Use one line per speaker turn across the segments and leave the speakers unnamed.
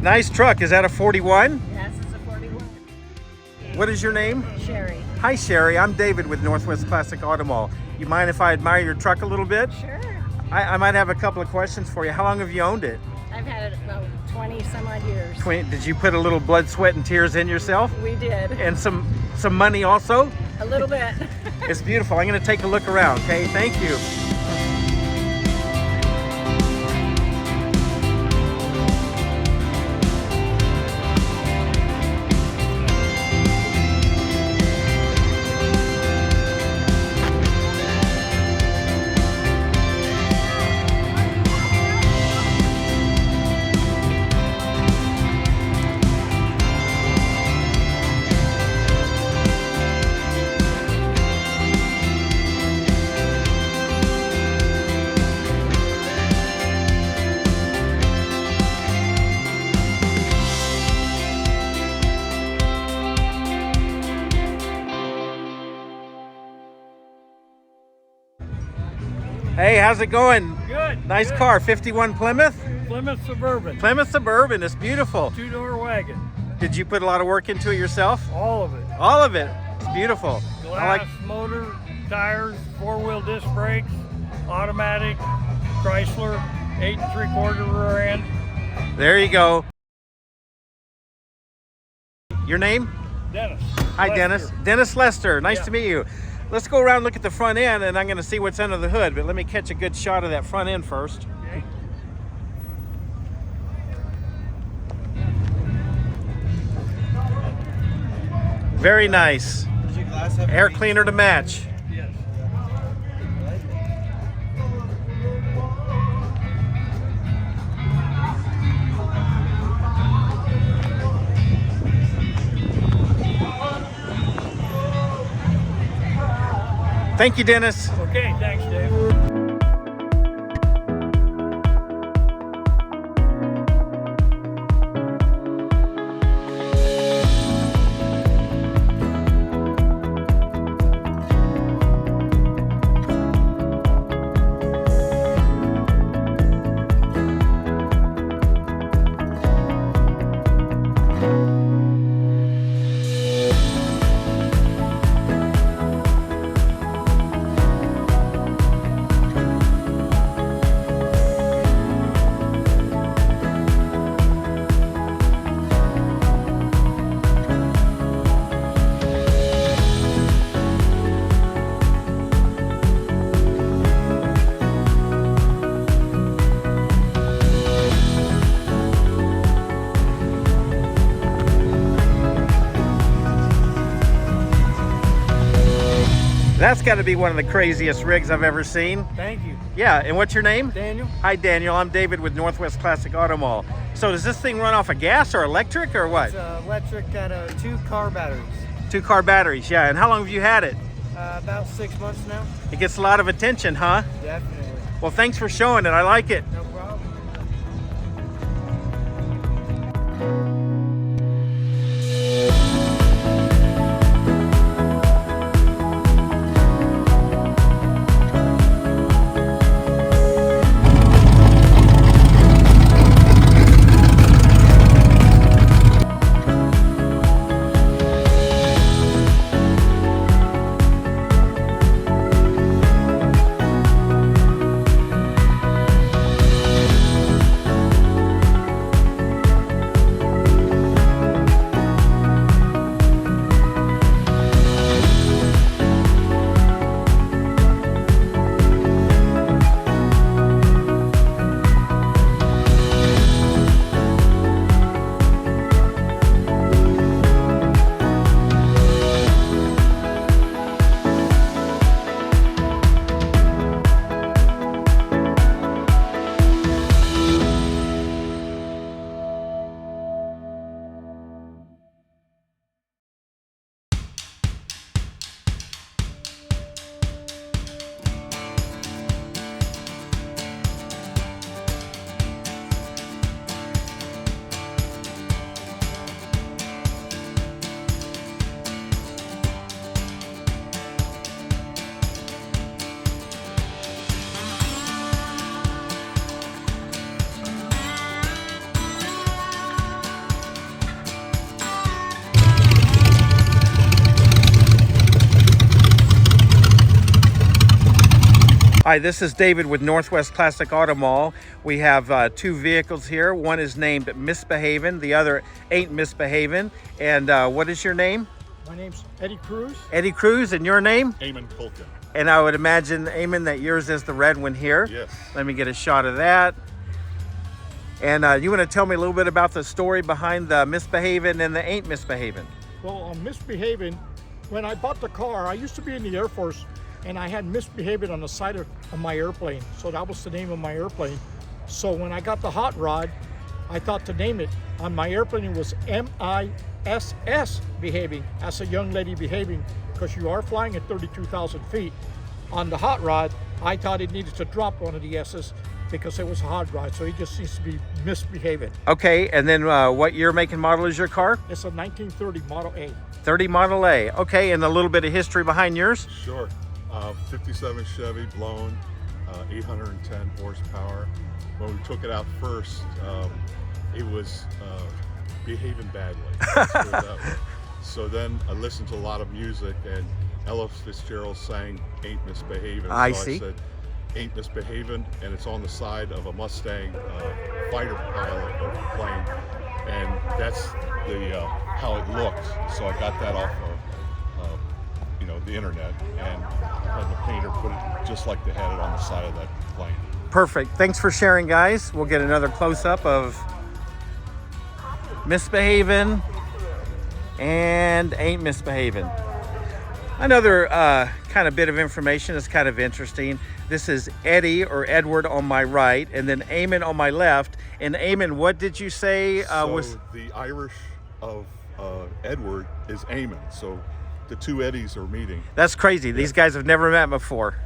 Nice truck. Is that a 41?
Yes, it's a 41.
What is your name?
Sherry.
Hi, Sherry. I'm David with Northwest Classic Auto Mall. You mind if I admire your truck a little bit?
Sure.
I might have a couple of questions for you. How long have you owned it?
I've had it about 20 some odd years.
Did you put a little blood, sweat, and tears in yourself?
We did.
And some money also?
A little bit.
It's beautiful. I'm going to take a look around, okay? Thank you. Hey, how's it going?
Good.
Nice
good.
car, 51 Plymouth?
Plymouth Suburban.
Plymouth Suburban, it's beautiful.
Two-door wagon.
Did you put a lot of work into it yourself?
All of it.
All of it. It's beautiful.
Glass, motor, tires, four-wheel disc brakes, automatic, Chrysler, 8 3/4 rear end.
There you go. Your name?
Dennis.
Hi,
Lester.
Dennis. Dennis Lester. Nice
Yeah.
to meet you. Let's go around and look at the front end, and I'm going to see what's under the hood, but let me catch a good shot of that front end first.
Okay.
Very nice. Air cleaner to match.
Yes.
Thank you, Dennis.
Okay, thanks, Dave.
That's got to be one of the craziest rigs I've ever seen.
Thank you.
Yeah, and what's your name?
Daniel?
Hi, Daniel. I'm David with Northwest Classic Auto Mall. So does this thing run off of gas or electric or what?
It's electric, got 2 car batteries.
2 car batteries, yeah. And how long have you had it?
About 6 months now.
It gets a lot of attention, huh?
Definitely.
Well, thanks for showing it. I like it.
No problem.
Hi, this is David with Northwest Classic Auto Mall. We have two vehicles here. One is named Misbehavin', the other ain't misbehavin'. And what is your name?
My name's Eddie Cruz.
Eddie Cruz, and your name?
Eamon Colkin.
And I would imagine, Eamon, that yours is the red one here.
Yes.
Let me get a shot of that. And you want to tell me a little bit about the story behind the Misbehavin' and the ain't misbehavin'?
Well, on Misbehaving, when I bought the car, I used to be in the Air Force, and I had Misbehaving on the side of my airplane. So that was the name of my airplane. So when I got the hot rod, I thought to name it. On my airplane, it was MISS behaving, as a young lady behaving, because you are flying at 32,000 feet. On the hot rod, I thought it needed to drop one of the S's because it was a hot rod, so it just seems to be misbehaving.
Okay, and then what year, make, and model is your car?
It's a 1930 Model A.
30 Model A. Okay, and a little bit of history behind yours?
Sure. 57 Chevy, blown, 810 horsepower. When we took it out first, it was behaving badly. Let's put it that way. So then I listened to a lot of music, and Ella Fitzgerald sang Ain't Misbehavin'.
I
so
see.
I said, Ain't Misbehavin', and it's on the side of a Mustang fighter pilot of a plane, and that's the how it looked. So I got that off of the internet, and had the painter put it just like they had it on the side of that plane.
Perfect. Thanks for sharing, guys. We'll get another close-up of Misbehavin' and ain't misbehavin'. Another kind of bit of information is kind of interesting. This is Eddie or Edward on my right, and then Eamon on my left. And Eamon, what did you say was
the Irish of Edward is Eamon. So the two Eddies are meeting.
That's crazy. These guys have never met before.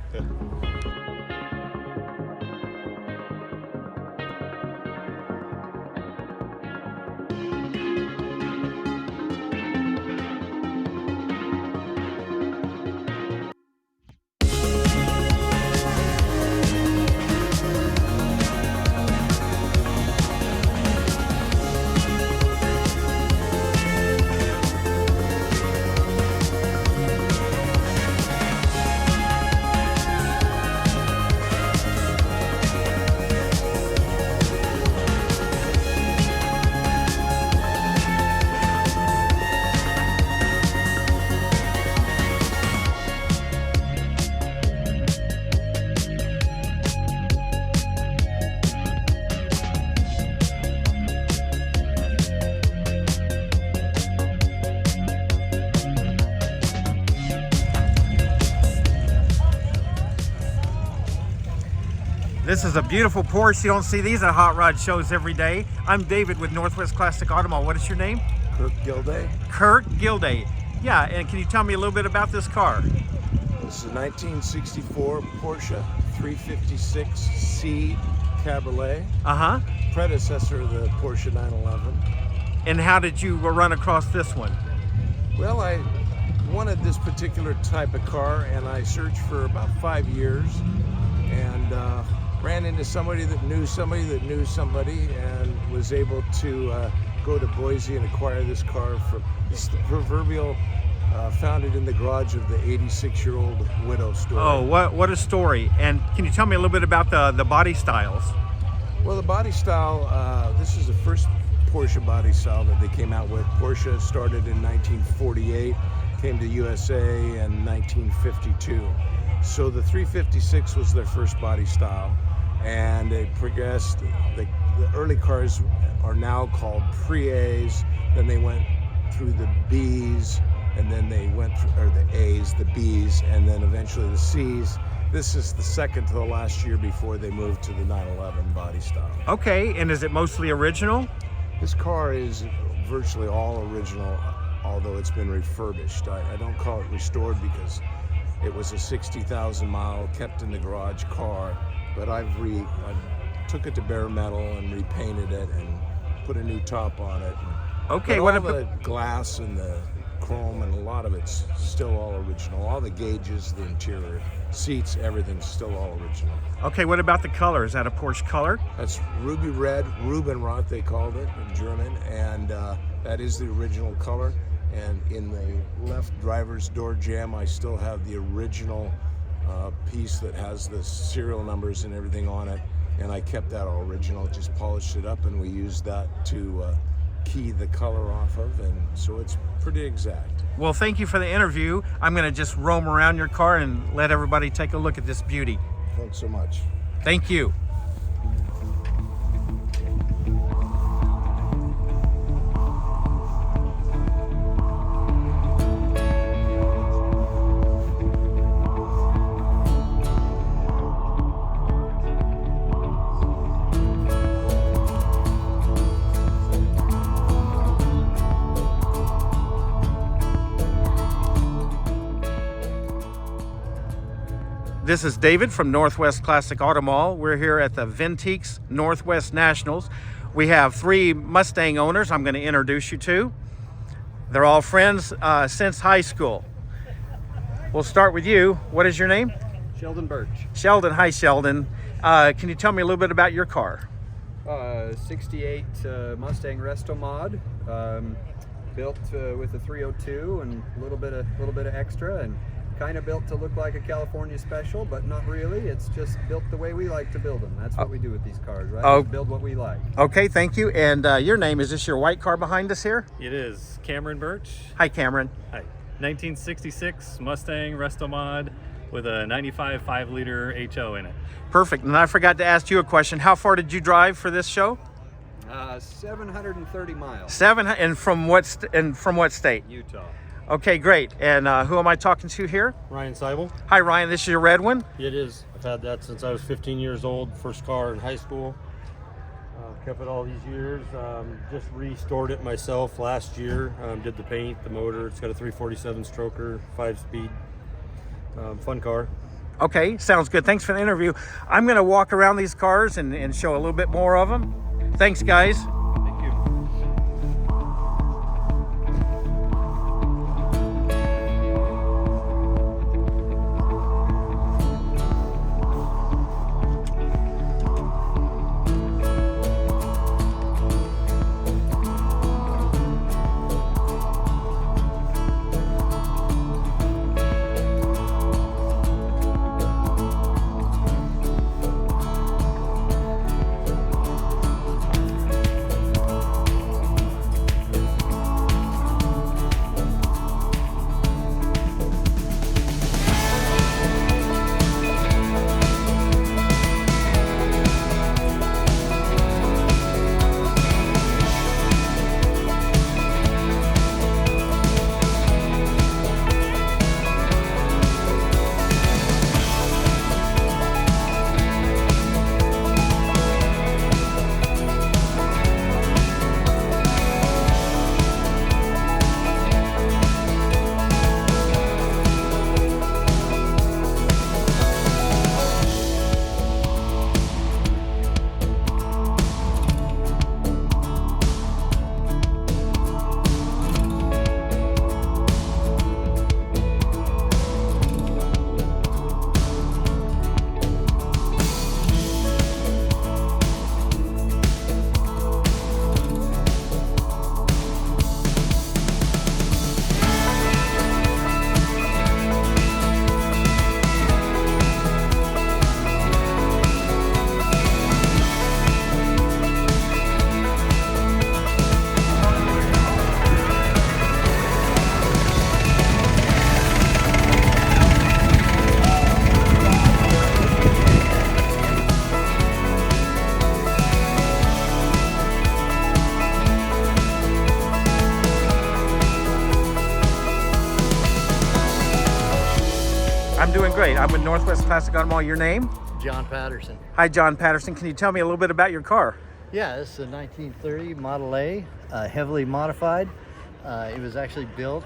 This is a beautiful Porsche. You don't see these at hot rod shows every day. I'm David with Northwest Classic Auto Mall. What is your name?
Kirk Gilday.
Kirk Gilday. Yeah, and can you tell me a little bit about this car?
This is a 1964 Porsche 356C Cabriolet,
Uh-huh.
predecessor of the Porsche 911.
And how did you run across this one?
Well, I wanted this particular type of car, and I searched for about 5 years, and ran into somebody that knew somebody that knew somebody, and was able to go to Boise and acquire this car from this proverbial found it in the garage of the 86-year-old widow story.
Oh, what a story. And can you tell me a little bit about the body styles?
Well, the body style, this is the first Porsche body style that they came out with. Porsche started in 1948, came to USA in 1952. So the 356 was their first body style, and it progressed. The early cars are now called Pre-A's, then they went through the B's, and then they went through, or the A's, the B's, and then eventually the C's. This is the second to the last year before they moved to the 911 body style.
Okay, and is it mostly original?
This car is virtually all original, although it's been refurbished. I don't call it restored because it was a 60,000 mile kept in the garage car, but I took it to bare metal and repainted it and put a new top on it.
Okay,
but
what
all
about
the glass and the chrome and a lot of it's still all original. All the gauges, the interior, seats, everything's still all original.
Okay, what about the color? Is that a Porsche color?
That's ruby red, Rubenrot they called it in German, and that is the original color. And in the left driver's door jamb, I still have the original piece that has the serial numbers and everything on it, and I kept that original, just polished it up, and we used that to key the color off of, and so it's pretty exact.
Well, thank you for the interview. I'm going to just roam around your car and let everybody take a look at this beauty.
Thanks so much.
Thank you. This is David from Northwest Classic Auto Mall. We're here at the Vintiques Northwest Nationals. We have 3 Mustang owners I'm going to introduce you to. They're all friends since high school. We'll start with you. What is your name?
Sheldon Birch.
Sheldon. Hi, Sheldon. Can you tell me a little bit about your car?
68 Mustang Resto Mod, built with a 302 and a little bit of extra, and kind of built to look like a California special, but not really. It's just built the way we like to build them. That's what we do with these cars, right?
Oh.
Just build what we like.
Okay, thank you. And your name, is this your white car behind us here?
It is Cameron Birch.
Hi, Cameron.
Hi. 1966 Mustang Resto Mod with a 95 5-liter HO in it.
Perfect. And I forgot to ask you a question. How far did you drive for this show?
730 miles.
And from what state?
Utah.
Okay, great. And who am I talking to here?
Ryan Seibel.
Hi, Ryan. This is your red one?
It is. I've had that since I was 15 years old. First car in high school. Kept it all these years. Just restored it myself last year. Did the paint, the motor. It's got a 347 stroker, 5-speed. Fun car.
Okay, sounds good. Thanks for the interview. I'm going to walk around these cars and show a little bit more of them. Thanks, guys.
Thank you.
I'm doing great. I'm with Northwest Classic Auto Mall. Your name?
John Patterson.
Hi, John Patterson. Can you tell me a little bit about your car?
Yeah, this is a 1930 Model A, heavily modified. It was actually built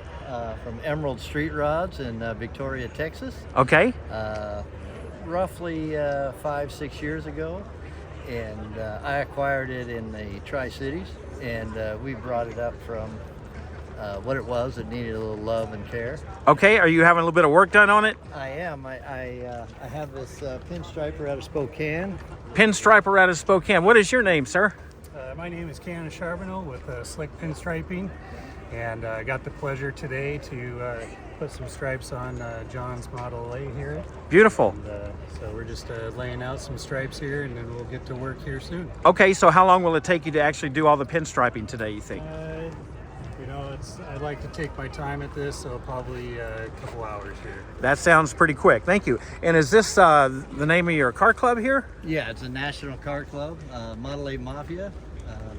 from Emerald Street Rods in Victoria, Texas.
Okay.
Roughly 5-6 years ago. And I acquired it in the Tri-Cities, and we brought it up from what it was. It needed a little love and care.
Okay, are you having a little bit of work done on it?
I am. I have this pinstriper out of Spokane.
Pinstriper out of Spokane. What is your name, sir?
My name is Cannon Charbonneau with Slick Pinstriping. and I got the pleasure today to put some stripes on John's Model A here.
Beautiful.
And, so we're just laying out some stripes here, and then we'll get to work here soon.
Okay, so how long will it take you to actually do all the pinstriping today, you think?
You know, I like to take my time at this, so probably a couple hours here.
That sounds pretty quick. Thank you. And is this the name of your car club here?
Yeah, it's a national car club, Model A Mafia,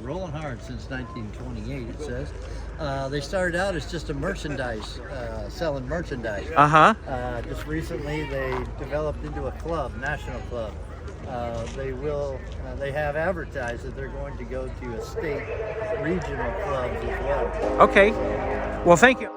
rolling hard since 1928, it says. They started out as just a merchandise, selling merchandise. Just recently they developed into a club, national club. They have advertised that they're going to go to a state regional clubs as well.
Okay. Well, thank you.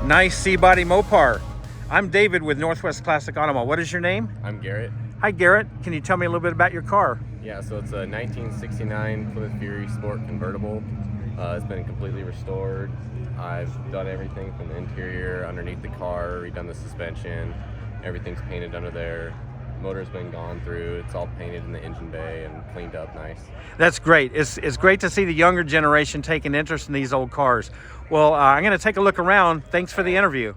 Nice C-body Mopar. I'm David with Northwest Classic Automall. What is your name?
I'm Garrett.
Hi Garrett, can you tell me a little bit about your car?
Yeah, so it's a 1969 Plymouth Fury Sport convertible. It's been completely restored. I've done everything from the interior, underneath the car, redone the suspension. Everything's painted under there. Motor's been gone through. It's all painted in the engine bay and cleaned up nice.
That's great. It's great to see the younger generation taking interest in these old cars. Well, I'm going to take a look around. Thanks for the interview.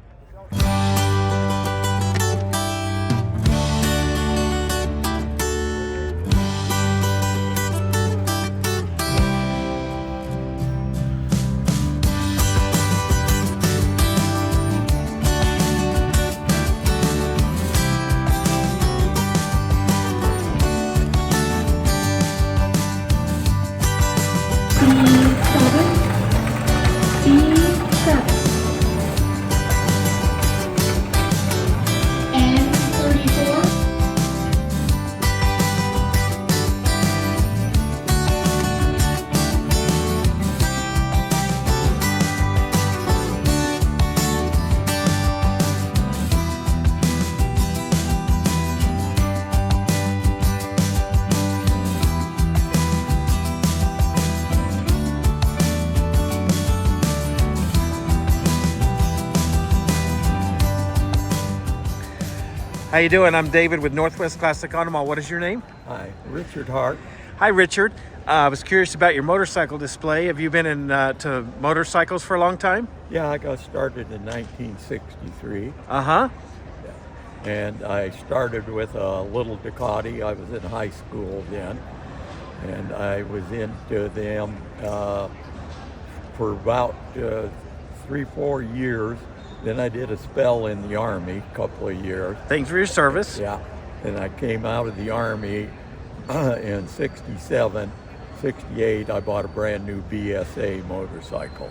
How you doing? I'm David with Northwest Classic Automall. What is your name?
Hi, Richard Hart.
Hi, Richard. I was curious about your motorcycle display. Have you been into motorcycles for a long time?
Yeah, I got started in 1963.
Uh-huh.
And I started with a little Ducati. I was in high school then. And I was into them for about 3-4 years. Then I did a spell in the Army, a couple of years.
Thanks for your service.
Yeah. And I came out of the Army in 67, 68. I bought a brand new BSA motorcycle.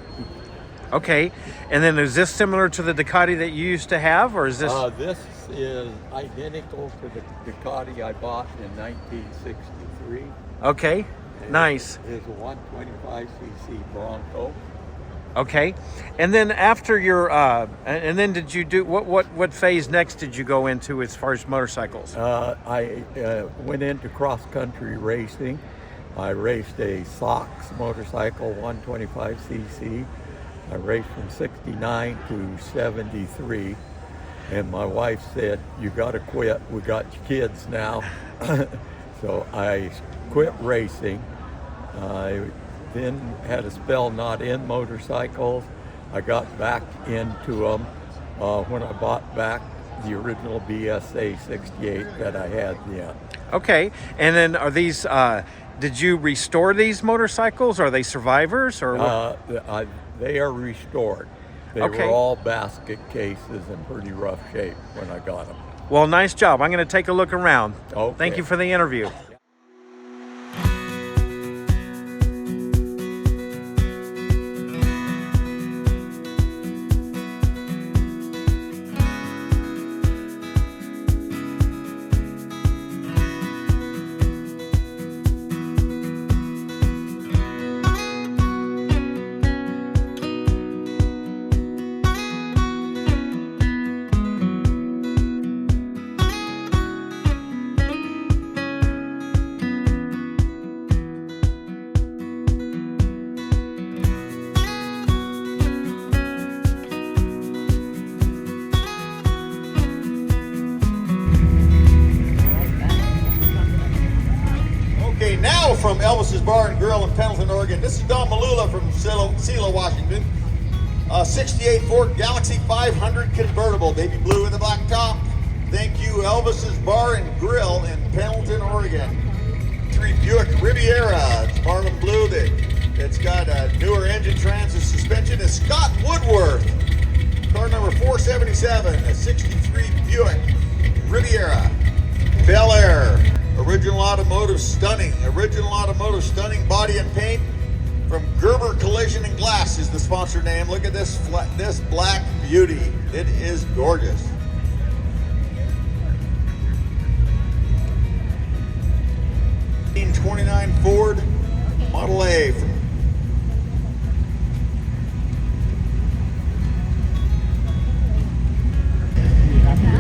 Okay, and then is this similar to the Ducati that you used to have, or is this?
This is identical to the Ducati I bought in 1963.
Okay, nice.
It is a 125cc Bronco.
Okay, and then after your, and then did you do what phase next did you go into as far as motorcycles?
I went into cross-country racing. I raced a Sox motorcycle, 125cc. I raced from 69 to 73, and my wife said, "You got to quit. We got kids now." So I quit racing. I then had a spell not in motorcycles. I got back into them when I bought back the original BSA 68 that I had then.
Okay, and then are these? Did you restore these motorcycles? Are they survivors or?
They are restored. They
Okay.
were all basket cases in pretty rough shape when I got them.
Well, nice job. I'm going to take a look around.
Okay.
Thank you for the interview.
Okay, now from Elvis's Bar and Grill in Pendleton, Oregon, this is Don Malula from Selah, Washington. 68 Ford Galaxy 500 convertible, baby blue with the black top. Thank you, Elvis's Bar and Grill in Pendleton, Oregon. 3 Buick Riviera, it's Marlin blue. It's got a newer engine, transit suspension. It's Scott Woodworth, car number 477, a 63 Buick Riviera. Bel Air, original automotive stunning body and paint from Gerber Collision and Glass is the sponsor name. Look at this black beauty. It is gorgeous. '29 Ford Model A.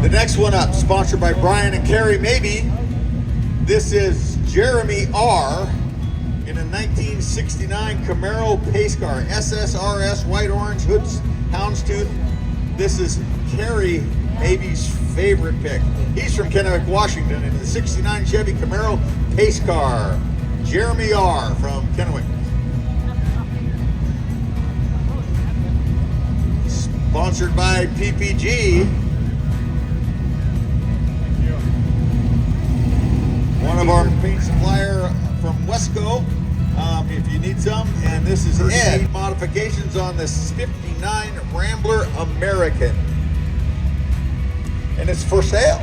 The next one up, sponsored by Brian and Carrie Maybe. This is Jeremy R. in a 1969 Camaro pace car, SSRS, white orange, hoods, houndstooth. This is Carrie Maybe's favorite pick. He's from Kennewick, Washington, in the 69 Chevy Camaro pace car. Jeremy R. from Kennewick. Sponsored by PPG. One of our paint supplier from Wesco, if you need some. And this is Ed. Modifications on this 59 Rambler American. And it's for sale.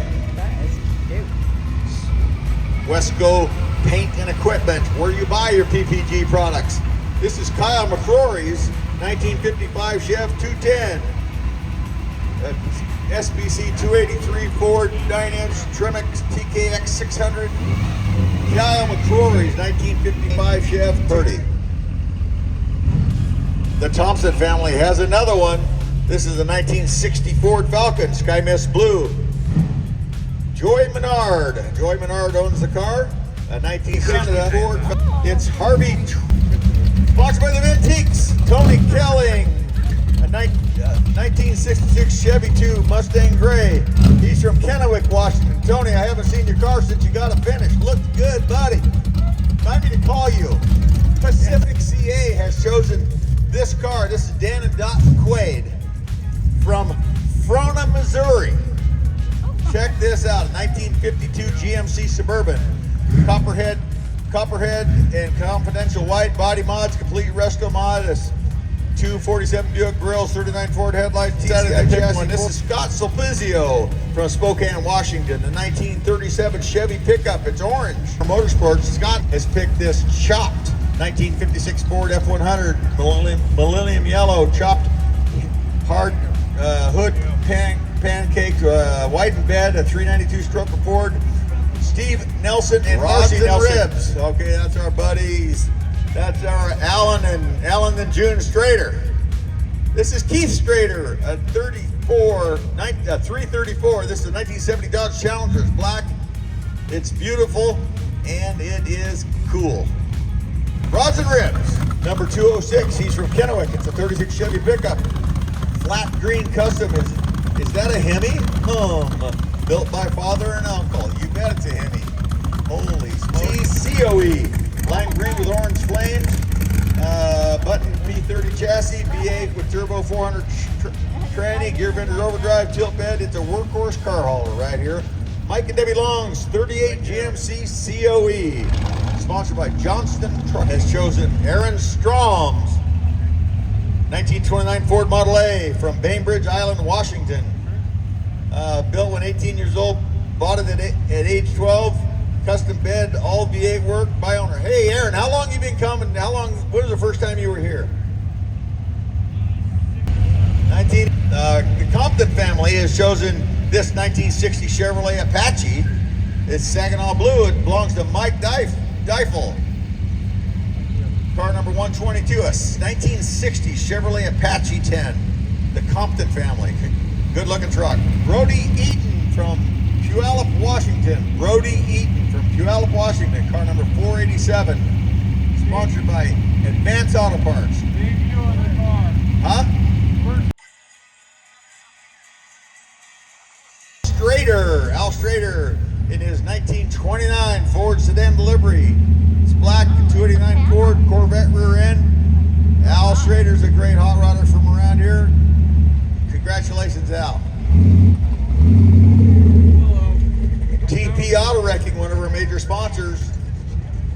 Wesco Paint and Equipment, where you buy your PPG products. This is Kyle McCrory's 1955 Chev 210. SBC 283 Ford 9-inch Trimix TKX 600. Kyle McCrory's 1955 Chev 30. The Thompson family has another one. This is a 1960 Ford Falcon, Sky Mist Blue. Joy Menard. Joy Menard owns the car. A 1960 Ford. It's Harvey. Sponsored by the Vintiques. Tony Kelling. A 1966 Chevy 2 Mustang Gray. He's from Kennewick, Washington. Tony, I haven't seen your car since you got it finished. Looked good, buddy. Remind me to call you. Pacific CA has chosen this car. This is Dan and Dot Quaid from Frona, Missouri. Check this out, 1952 GMC Suburban. Copperhead and confidential white body mods, complete resto mod. 247 Buick grills, 39 Ford headlights. This is Scott Sulpizio from Spokane, Washington. The 1937 Chevy pickup. It's orange. For Motorsports, Scott has picked this chopped 1956 Ford F100 Millennium Yellow chopped hard hood pancake, whitened bed, a 392 stroke Ford. Steve Nelson and Marcy Nelson. Ribs. Okay, that's our buddies. That's our Alan and June Strader. This is Keith Strader, a 334. This is a 1970 Dodge Challenger. It's black. It's beautiful, and it is cool. Rods and Ribs, number 206. He's from Kennewick. It's a 36 Chevy pickup. Flat green custom. Is that a Hemi? Built by father and uncle. You bet it's a Hemi. Holy smokes. COE. Lime green with orange flames. Button P30 chassis. V8 with turbo 400 tranny. Gear vendor overdrive. Tilt bed. It's a workhorse car hauler right here. Mike and Debbie Long's 38 GMC COE. Sponsored by Johnston Truck. Has chosen Aaron Strom's 1929 Ford Model A from Bainbridge Island, Washington. Built when 18 years old, bought it at age 12. Custom bed, all V8 work by owner. Hey Aaron, how long you been coming? When was the first time you were here? The Compton family has chosen this 1960 Chevrolet Apache. It's Saginaw Blue. It belongs to Mike Deifel. Car number 122, a 1960 Chevrolet Apache 10. The Compton family. Good looking truck. Brody Eaton from Puyallup, Washington. Brody Eaton from Puyallup, Washington. Car number 487. Sponsored by Advance Auto Parts. Huh? Al Strader in his 1929 Ford sedan delivery. It's black, 289 Ford Corvette rear end. Al Strader's a great hot rodder from around here. Congratulations, Al. TP Auto Wrecking, one of our major sponsors,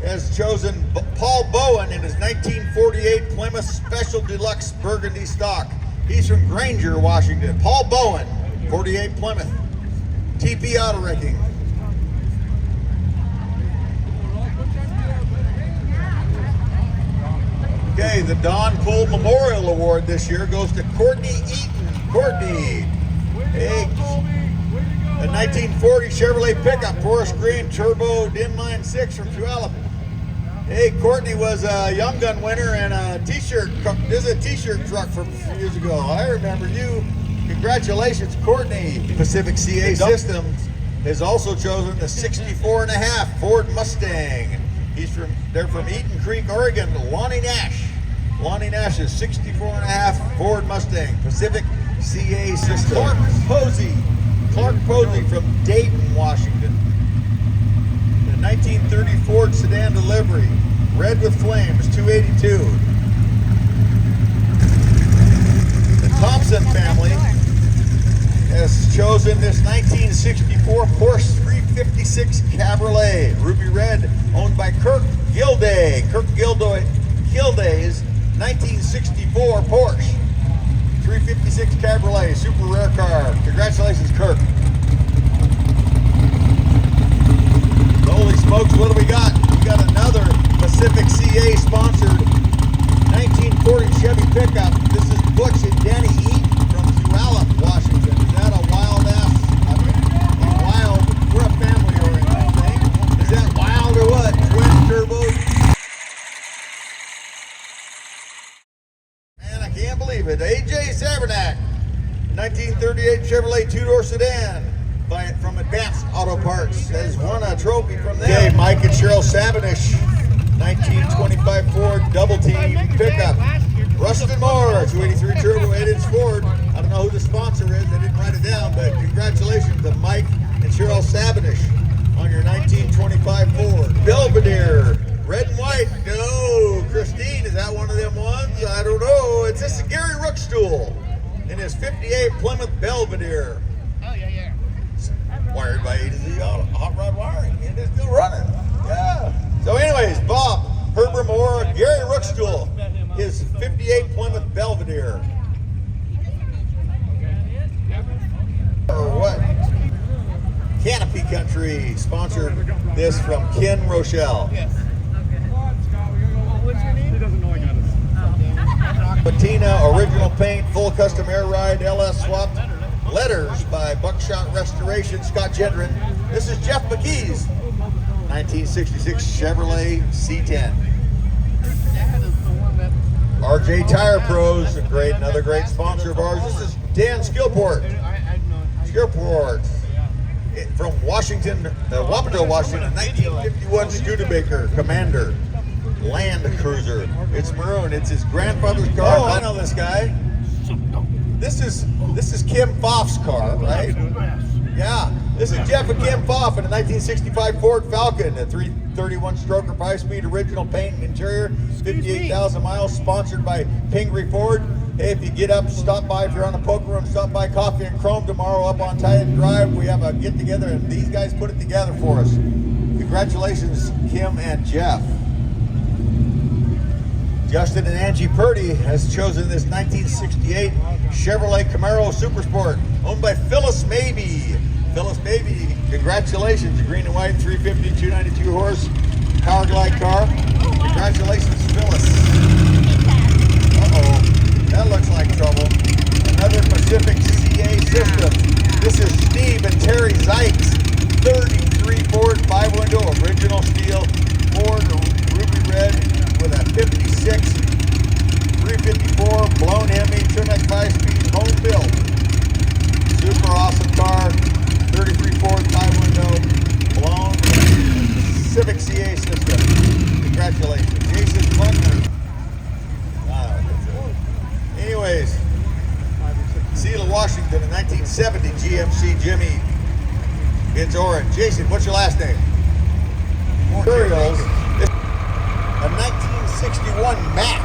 has chosen Paul Bowen in his 1948 Plymouth Special Deluxe Burgundy stock. He's from Granger, Washington. Paul Bowen, 48 Plymouth. TP Auto Wrecking. Okay, the Don Poole Memorial Award this year goes to Courtney Eaton. Courtney. Hey, a 1940 Chevrolet pickup, forest green, turbo, dim line 6 from Puyallup. Hey, Courtney was a Young Gun winner and a t-shirt. This is a t-shirt truck from a few years ago. I remember you. Congratulations, Courtney. Pacific CA Systems has also chosen the 64.5 Ford Mustang. They're from Eaton Creek, Oregon. Lonnie Nash. Lonnie Nash's 64.5 Ford Mustang. Pacific CA Systems. Clark Posey from Dayton, Washington. The 1930 Ford sedan delivery. Red with flames, 282. The Thompson family has chosen this 1964 Porsche 356 Cabriolet, ruby red, owned by Kirk Gilday. Kirk Gilday's 1964 Porsche 356 Cabriolet, super rare car. Congratulations, Kirk. Holy smokes, what do we got? We got another Pacific CA sponsored 1940 Chevy pickup. This is Butch and Danny Eaton from Puyallup, Washington. Is that a wild ass? Wild. We're a family oriented thing. Is that wild or what? Twin turbos. Man, I can't believe it. AJ Sabernack, 1938 Chevrolet two-door sedan from Advanced Auto Parts, has won a trophy from them. Okay, Mike and Cheryl Sabinish, 1925 Ford double team pickup. Rustin Moore, 283 Turbo 8-inch Ford. I don't know who the sponsor is. I didn't write it down, but congratulations to Mike and Cheryl Sabinish on your 1925 Ford. Belvedere, red and white. No, Christine, is that one of them ones? I don't know. It's this Gary Rookstool in his 58 Plymouth Belvedere.
Oh, yeah.
Wired by A to Z Hot Rod Wiring. It is still running. Yeah. So anyways, Bob, Herbert Moore, Gary Rookstool, his 58 Plymouth Belvedere. Or what? Canopy Country sponsored this from Ken Rochelle.
Yes. Okay. What's your name? He doesn't know I got it.
Patina, original paint, full custom air ride, LS swapped. Letters by Buckshot Restoration, Scott Jedrin. This is Jeff McKee's 1966 Chevrolet C10. RJ Tire Pros, another great sponsor of ours. This is Dan Skillport. From Washington, Wapato, Washington, 1951 Studebaker Commander Land Cruiser. It's maroon. It's his grandfather's car. Oh, I know this guy. This is Kim Pfaff's car, right? Yeah. This is Jeff and Kim Pfaff in a 1965 Ford Falcon, a 331 stroker 5-speed original paint and interior, 58,000 miles, sponsored by Pingree Ford. Hey, if you get up, stop by. If you're on the poker room, stop by Coffee and Chrome tomorrow up on Titan Drive. We have a get together, and these guys put it together for us. Congratulations, Kim and Jeff. Justin and Angie Purdy has chosen this 1968 Chevrolet Camaro Supersport, owned by Phyllis Mabey. Phyllis Mabey, congratulations, green and white, 350, 292 horse, Power Glide car. Congratulations, Phyllis. Uh-oh, that looks like trouble. Another Pacific CA system. This is Steve and Terry Zykes, 33 Ford 5-window, original steel, Ford ruby red with a 56, 354, blown Hemi, Trim-X 5-speed, home built. Super awesome car, 33 Ford 5-window, blown Civic CA system. Congratulations, Jason Butler. Anyways, Seal of Washington in 1970 GMC Jimmy. It's orange. Jason, what's your last name? Materials. A 1961 Mack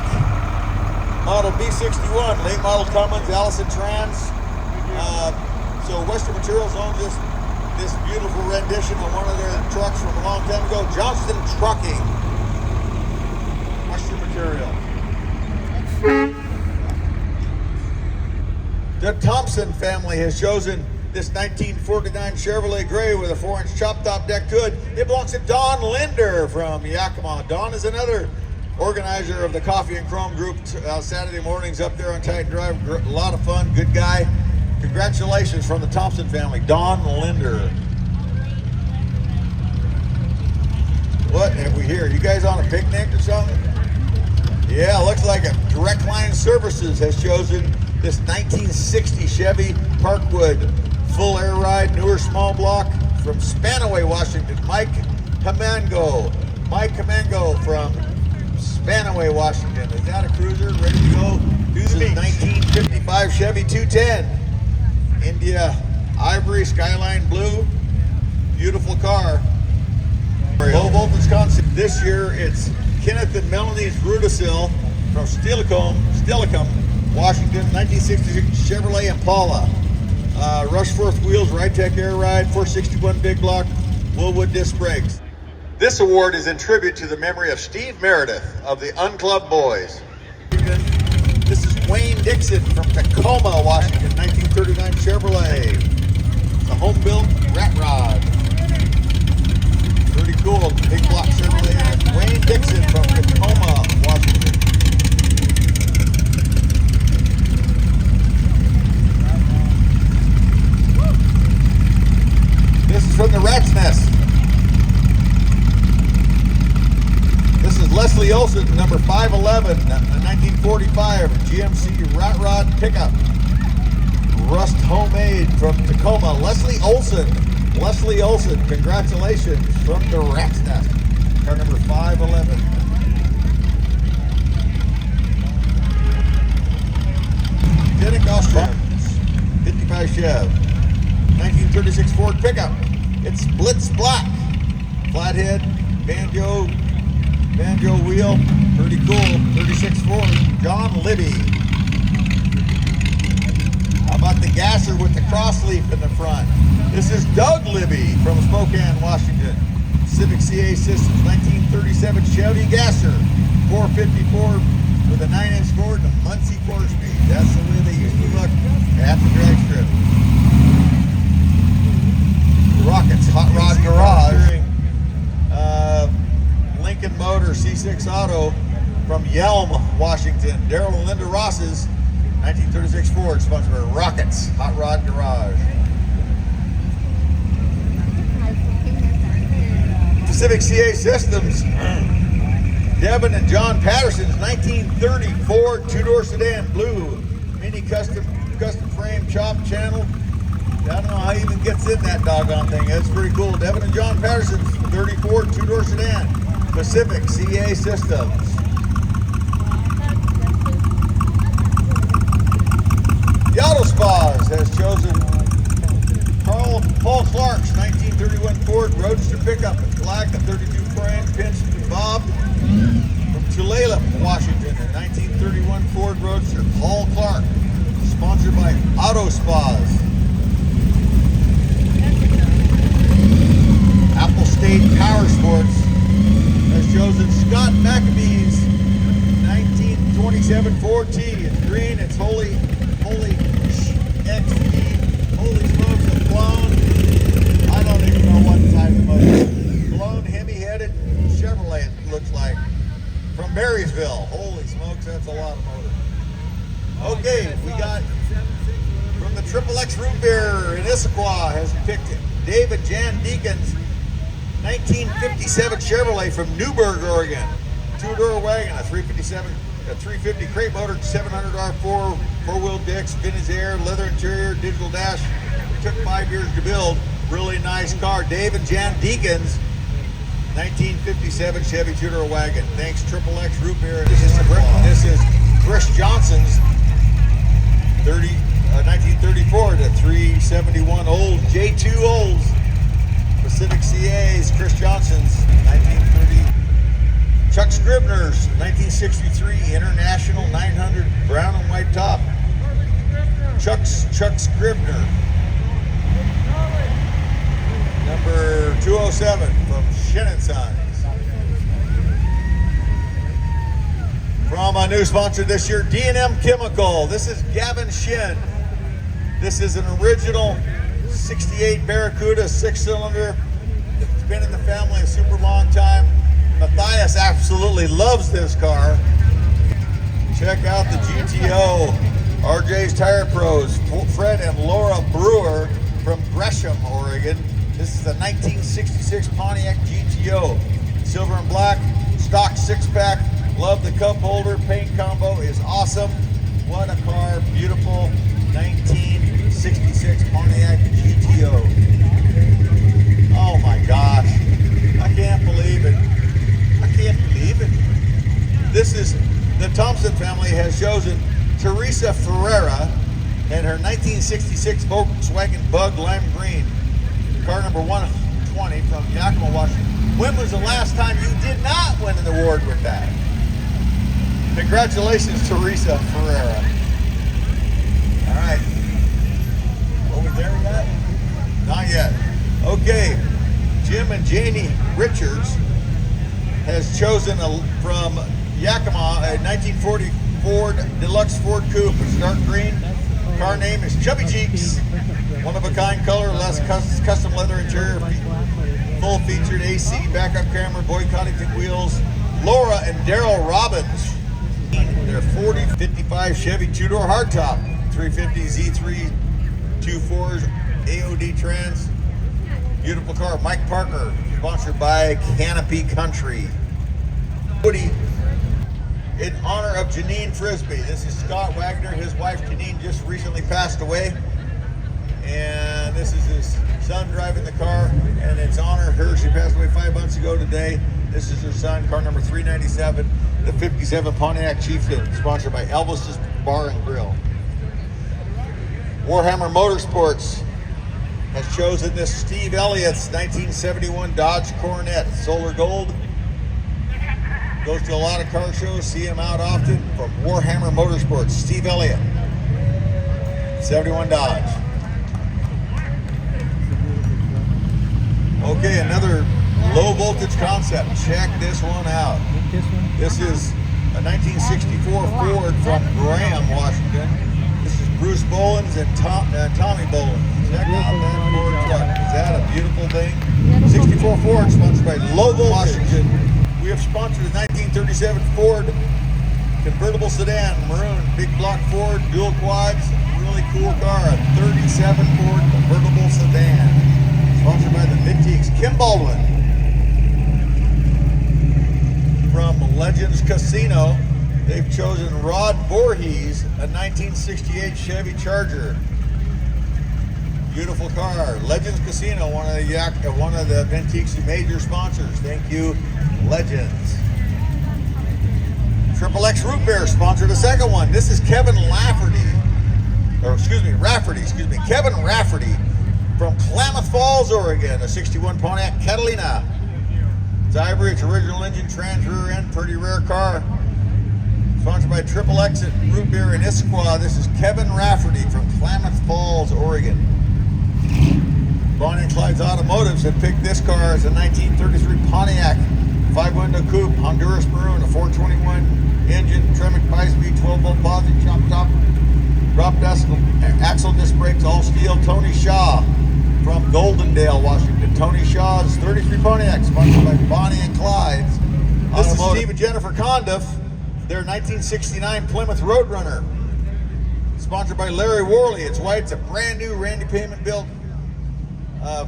model B61, late model Cummins, Allison Trans. So Western Materials owns this beautiful rendition of one of their trucks from a long time ago. Johnston Trucking. Western Materials. The Thompson family has chosen this 1949 Chevrolet Gray with a 4-inch chop-top deck hood. It belongs to Don Linder from Yakima. Don is another organizer of the Coffee and Chrome group Saturday mornings up there on Titan Drive. A lot of fun, good guy. Congratulations from the Thompson family, Don Linder. What have we here? You guys on a picnic or something? Yeah, looks like it. Direct Line Services has chosen this 1960 Chevy Parkwood full air ride, newer small block from Spanaway, Washington. Mike Camango from Spanaway, Washington. Is that a cruiser ready to go? This is 1955 Chevy 210. India Ivory Skyline Blue. Beautiful car. Low voltage concept. This year it's Kenneth and Melanie's Rudisill from Stillicum, Washington, 1966 Chevrolet Impala. Rushforth wheels, Ridetech Air Ride, 461 big block, Willwood disc brakes. This award is in tribute to the memory of Steve Meredith of the Unclubbed Boys. This is Wayne Dixon from Tacoma, Washington, 1939 Chevrolet. It's a home-built rat rod. Pretty cool, big block Chevrolet. Wayne Dixon from Tacoma, Washington. This is from the Rat's Nest. This is Leslie Olson, number 511, 1945 GMC Rat Rod pickup. Rust homemade from Tacoma. Leslie Olson, congratulations from the Rat's Nest. Car number 511. Lieutenant Austrians, 55 Chev, 1936 Ford pickup. It's Blitz Black, flathead, banjo wheel, pretty cool. 36 Ford, John Libby. How about the gasser with the cross leaf in the front? This is Doug Libby from Spokane, Washington. Civic CA Systems, 1937 Chevy gasser, 454 with a 9-inch Ford and a Muncie 4-speed. That's the way they used to look at the drag strip. Rockets Hot Rod Garage. Lincoln Motor C6 Auto from Yelm, Washington. Daryl and Linda Ross's 1936 Ford, sponsored by Rockets Hot Rod Garage. Pacific CA Systems, Devin and John Patterson's 1930 Ford two-door sedan, blue, mini custom frame chop channel. I don't know how he even gets in that doggone thing. That's pretty cool. Devin and John Patterson's 34 two-door sedan, Pacific CA Systems. The Auto Spas has chosen Paul Clark's 1931 Ford Roadster pickup in black, a 32 frame, pinched and bobbed, from Tulalip, Washington, a 1931 Ford Roadster. Paul Clark, sponsored by Auto Spas. Apple State Power Sports has chosen Scott McAbee's 1927 Ford T. It's green, it's holy XD, holy smokes, it's blown. I don't even know what type of motor. Blown, Hemi-headed Chevrolet, it looks like. From Marysville. Holy smokes, that's a lot of motor. Okay, we got from the Triple X Root Beer in Issaquah has picked David Jan Deacon's 1957 Chevrolet from Newburgh, Oregon. Two-door wagon, a 350 crate motor, 700R4, four-wheel discs, vintage air, leather interior, digital dash. It took 5 years to build. Really nice car. Dave and Jan Deacons, 1957 Chevy two-door wagon. Thanks, Triple X Root Beer. This is Chris Johnson's 1934 to 371 old J2 Olds. Pacific CA's Chris Johnson's 1930. Chuck Scribner's 1963 International 900 brown and white top. Chuck Scribner. Number 207 from Shin & Sons. From a new sponsor this year, D&M Chemical. This is Gavin Shin. This is an original 68 Barracuda 6-cylinder. It's been in the family a super long time. Matthias absolutely loves this car. Check out the GTO. RJ's Tire Pros, Fred and Laura Brewer from Gresham, Oregon. This is the 1966 Pontiac GTO. Silver and black, stock 6-pack. Love the cup holder. Paint combo is awesome. What a car. Beautiful 1966 Pontiac GTO. Oh my gosh. I can't believe it. This is, the Thompson family has chosen Teresa Ferreira and her 1966 Volkswagen Bug Lime Green. Car number 120 from Yakima, Washington. When was the last time you did not win an award with that? Congratulations, Teresa Ferreira. All right. Are we there yet? Not yet. Okay. Jim and Janie Richards has chosen from Yakima a 1940 Ford Deluxe Ford Coupe. It's dark green. Car name is Chubby Cheeks. One-of-a-kind color, less custom leather interior, full featured AC, backup camera, Boyd Coddington wheels. Laura and Daryl Robbins. Their 4055 Chevy two-door hardtop, 350 Z3 2.4s AOD trans. Beautiful car. Mike Parker, sponsored by Canopy Country. Woody, in honor of Janine Frisbee. This is Scott Wagner. His wife Janine just recently passed away. And this is his son driving the car, and it's honor her. She passed away 5 months ago today. This is her son, car number 397, the 57 Pontiac Chieftain, sponsored by Elvis's Bar and Grill. Warhammer Motorsports has chosen this Steve Elliott's 1971 Dodge Coronet, solar gold. Goes to a lot of car shows, see him out often. From Warhammer Motorsports, Steve Elliott, 71 Dodge. Okay, another low voltage concept. Check this one out. This is a 1964 Ford from Graham, Washington. This is Bruce Bolins and Tommy Bolins. Check out that Ford truck. Is that a beautiful thing? 64 Ford, sponsored by Low Voltage, Washington. We have sponsored the 1937 Ford convertible sedan, maroon, big block Ford, dual quads, really cool car, a 37 Ford convertible sedan. Sponsored by the Vintiques. Kim Baldwin from Legends Casino. They've chosen Rod Voorhees, a 1968 Chevy Charger. Beautiful car. Legends Casino, one of the Vintiques' major sponsors. Thank you, Legends. Triple X Root Beer sponsored the second one. This is Kevin Rafferty. Kevin Rafferty from Klamath Falls, Oregon. A 61 Pontiac Catalina. It's ivory. It's original engine, trans rear end. Pretty rare car. Sponsored by Triple X Root Beer in Issaquah. This is Kevin Rafferty from Klamath Falls, Oregon. Bonnie and Clyde's Automotives had picked this car as a 1933 Pontiac 5-window coupe, Honduras maroon, a 421 engine, Tremec 5-speed, 12-volt positive, chop top, drop axle disc brakes, all steel. Tony Shaw from Goldendale, Washington. Tony Shaw's 33 Pontiac, sponsored by Bonnie and Clyde's Automotive. This is Steve and Jennifer Condiff, their 1969 Plymouth Roadrunner, sponsored by Larry Worley. It's white. It's a brand new Randy Payment built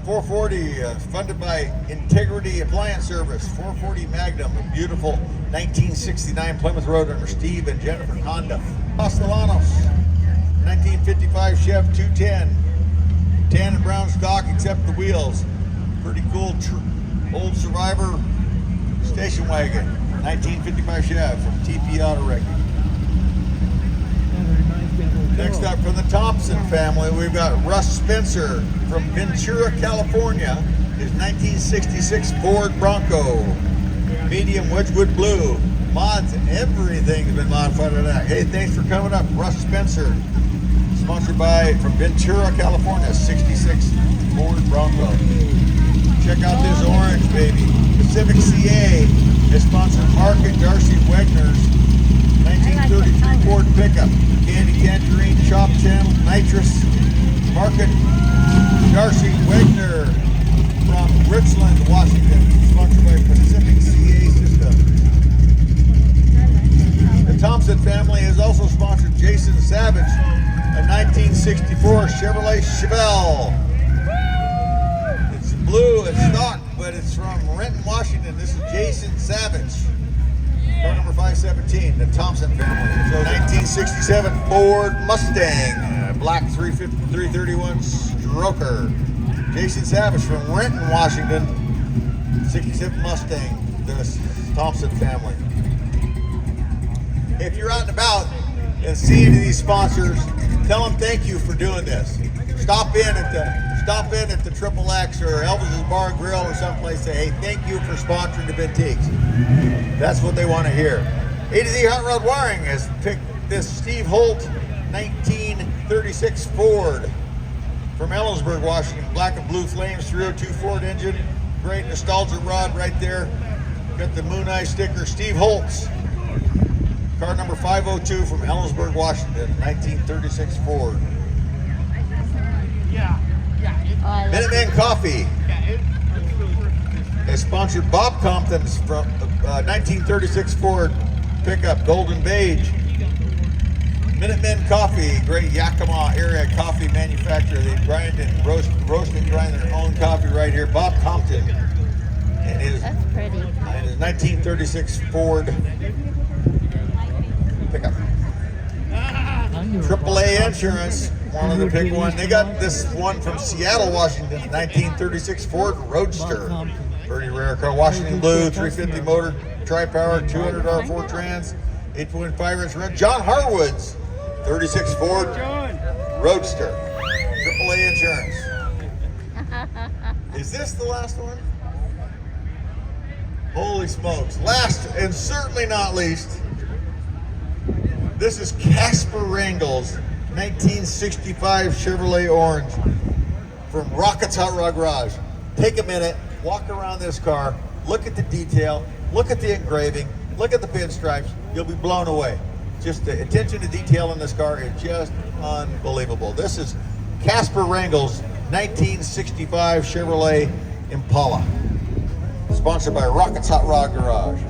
440, funded by Integrity Appliance Service. 440 Magnum, a beautiful 1969 Plymouth Roadrunner. Steve and Jennifer Condiff. Castellanos, 1955 Chev 210, tan and brown stock except the wheels. Pretty cool old Survivor station wagon. 1955 Chev from TP Auto Wrecking. Next up from the Thompson family, we've got Russ Spencer from Ventura, California. His 1966 Ford Bronco, medium Wedgwood blue. Mods, everything's been modified on that. Hey, thanks for coming up, Russ Spencer. Sponsored by, from Ventura, California, 66 Ford Bronco. Check out this orange baby. Pacific CA has sponsored Mark and Darcy Wegner's 1933 Ford pickup. Candy Tangerine, Chop Channel, Nitrous. Market Darcy Wegner from Richland, Washington, sponsored by Pacific CA System. The Thompson family has also sponsored Jason Savage, a 1964 Chevrolet Chevelle. It's blue, it's stock, but it's from Renton, Washington. This is Jason Savage. Car number 517, the Thompson family. So 1967 Ford Mustang, black 331 stroker. Jason Savage from Renton, Washington. 67 Mustang, the Thompson family. If you're out and about and see any of these sponsors, tell them thank you for doing this. Stop in at the Triple X or Elvis's Bar and Grill or someplace. Say, hey, thank you for sponsoring the Vintiques. That's what they want to hear. A to Z Hot Rod Wiring has picked this Steve Holt 1936 Ford from Ellensburg, Washington. Black and blue flames, 302 Ford engine. Great nostalgia rod right there. Got the Moon Eye sticker. Steve Holtz. Car number 502 from Ellensburg, Washington. 1936 Ford. Minuteman Coffee has sponsored Bob Compton's from 1936 Ford pickup, Golden Beige. Minutemen Coffee, great Yakima area coffee manufacturer. They grind and roast and grind their own coffee right here. Bob Compton and his 1936 Ford pickup. AAA Insurance, one of the big one. They got this one from Seattle, Washington, 1936 Ford Roadster. Pretty rare car. Washington blue, 350 motor, tri-power, 200 R4 trans, 8.5-inch rim. John Harwood's 36 Ford Roadster. AAA Insurance. Is this the last one? Holy smokes. Last and certainly not least, this is Casper Rangel's 1965 Chevrolet Orange from Rocket's Hot Rod Garage. Take a minute, walk around this car, look at the detail, look at the engraving, look at the pinstripes. You'll be blown away. Just the attention to detail in this car is just unbelievable. This is Casper Rangel's 1965 Chevrolet Impala, sponsored by Rocket's Hot Rod Garage.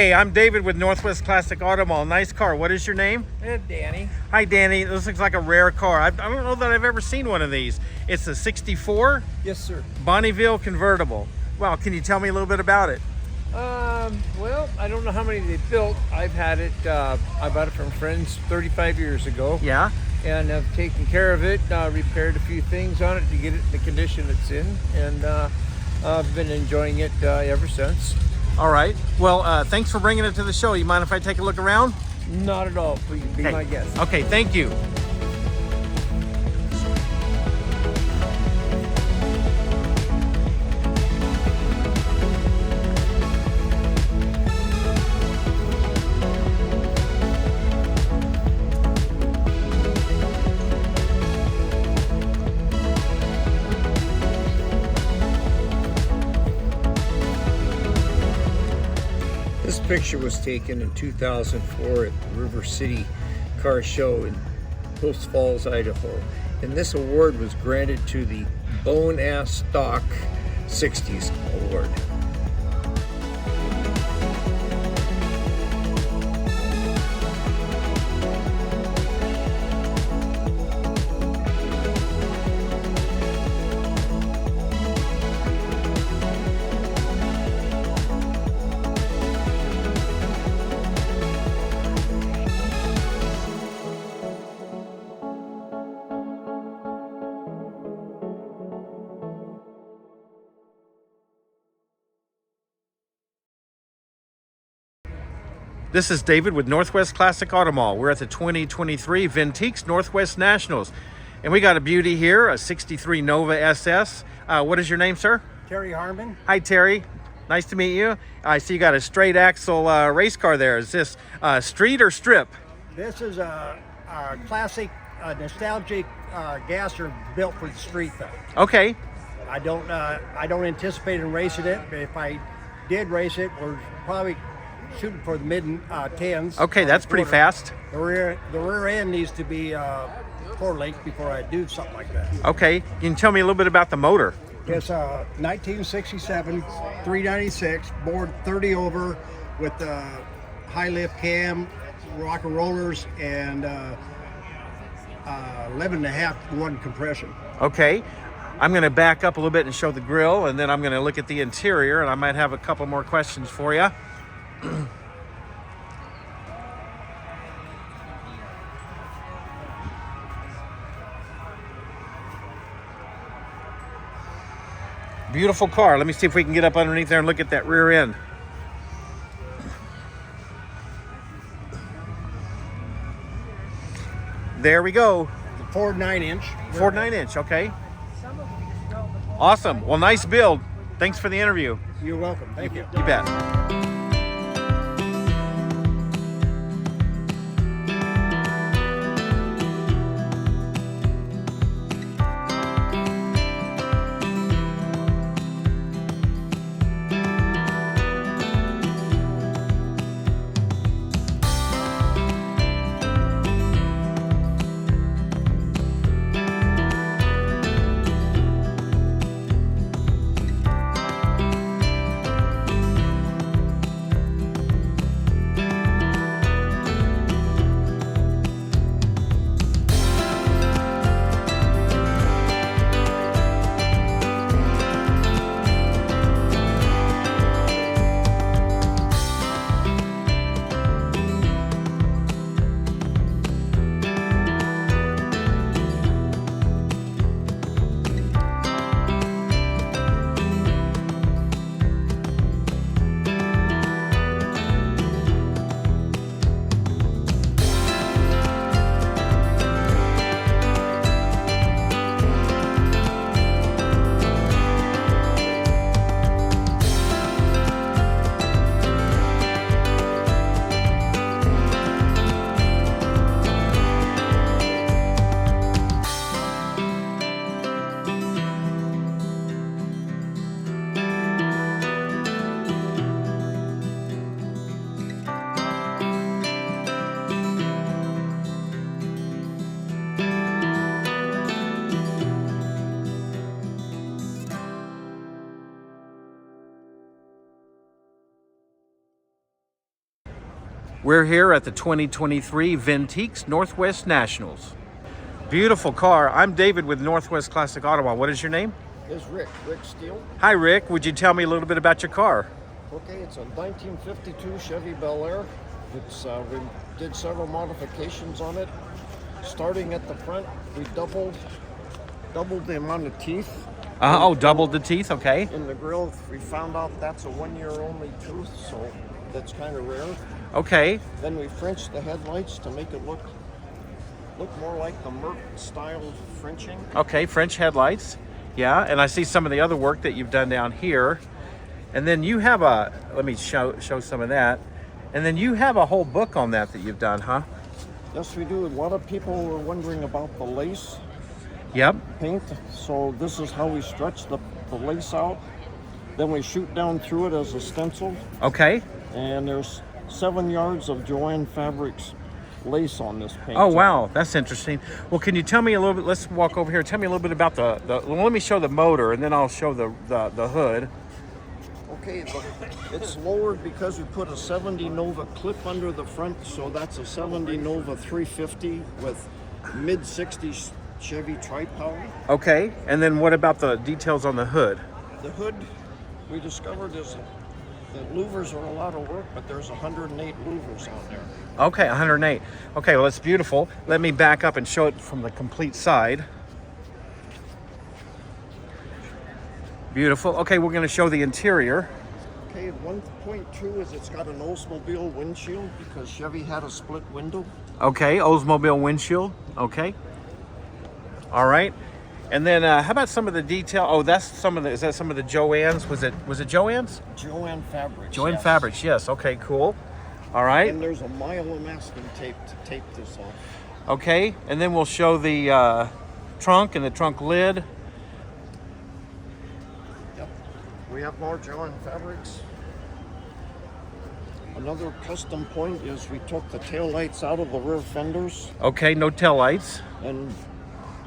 Hey, I'm David with Northwest Classic Auto Mall. Nice car. What is your name?
Danny.
Hi, Danny. This looks like a rare car. I don't know that I've ever seen one of these. It's a 64
Yes, sir.
Bonneville convertible. Well, can you tell me a little bit about it?
Well, I don't know how many they built. I've had it, I bought it from friends 35 years ago.
Yeah?
And I've taken care of it, repaired a few things on it to get it in the condition it's in. And I've been enjoying it ever since.
All right. Well, thanks for bringing it to the show. You mind if I take a look around?
Not at all. Please be my guest.
Okay, thank you.
This picture was taken in 2004 at the River City Car Show in Post Falls, Idaho. And this award was granted to the Bone Ass Stock 60s Award.
This is David with Northwest Classic Auto Mall. We're at the 2023 Vintiques Northwest Nationals. And we got a beauty here, a 63 Nova SS. What is your name, sir?
Terry Harmon.
Hi, Terry. Nice to meet you. I see you got a straight axle race car there. Is this street or strip?
This is a classic, nostalgic gasser built for the street though.
Okay.
I don't anticipate in racing it, but if I did race it, we're probably shooting for the mid 10s.
Okay, that's pretty fast.
The rear end needs to be 4 length before I do something like that.
Okay, can you tell me a little bit about the motor?
It's a 1967 396 bored 30 over with high lift cam, rocker rollers, and 11.5 compression.
Okay, I'm going to back up a little bit and show the grill, and then I'm going to look at the interior, and I might have a couple more questions for you. Beautiful car. Let me see if we can get up underneath there and look at that rear end. There we go.
Ford 9-inch.
Ford 9-inch, okay. Awesome. Well, nice build. Thanks for the interview.
You're welcome. Thank you.
You bet. We're here at the 2023 Vintiques Northwest Nationals. Beautiful car. I'm David with Northwest Classic Ottawa. What is your name?
Is Rick Steele.
Hi Rick, would you tell me a little bit about your car?
Okay, it's a 1952 Chevy Bel Air. It's we did several modifications on it. Starting at the front, we doubled the amount of teeth.
Doubled the teeth, okay.
In the grill, we found out that's a 1 year only tooth, so that's kind of rare.
Okay.
Then we Frenched the headlights to make it look more like the Merc style Frenching.
Okay, French headlights. Yeah, and I see some of the other work that you've done down here. And then you have let me show some of that. And then you have a whole book on that you've done, huh?
Yes, we do. A lot of people were wondering about the lace.
Yep.
Paint. So this is how we stretch the lace out. Then we shoot down through it as a stencil.
Okay.
And there's 7 yards of Joanne Fabrics lace on this paint.
Oh wow, that's interesting. Well, can you tell me a little bit? Let's walk over here. Tell me a little bit about well, let me show the motor, and then I'll show the hood.
Okay, it's lowered because we put a 70 Nova clip under the front, so that's a 70 Nova 350 with mid-60s Chevy Tri-Power.
Okay, and then what about the details on the hood?
The hood, we discovered the louvers are a lot of work, but there's 108 louvers out there.
Okay, 108. Okay, well, that's beautiful. Let me back up and show it from the complete side. Beautiful. Okay, we're going to show the interior.
Okay, 1.2 is it's got an Oldsmobile windshield because Chevy had a split window.
Okay, Oldsmobile windshield. Okay. All right. And then how about some of the detail? Oh, that's some of the. Is that some of the Joann's? Was it Joann's?
Joanne Fabrics.
Joanne
yes.
Fabrics. Yes. Okay. Cool. All right.
And there's a mile of masking tape to tape this off.
Okay. And then we'll show the trunk and the trunk lid.
Yep. We have more Joanne Fabrics. Another custom point is we took the tail lights out of the rear fenders.
Okay. No tail lights.
And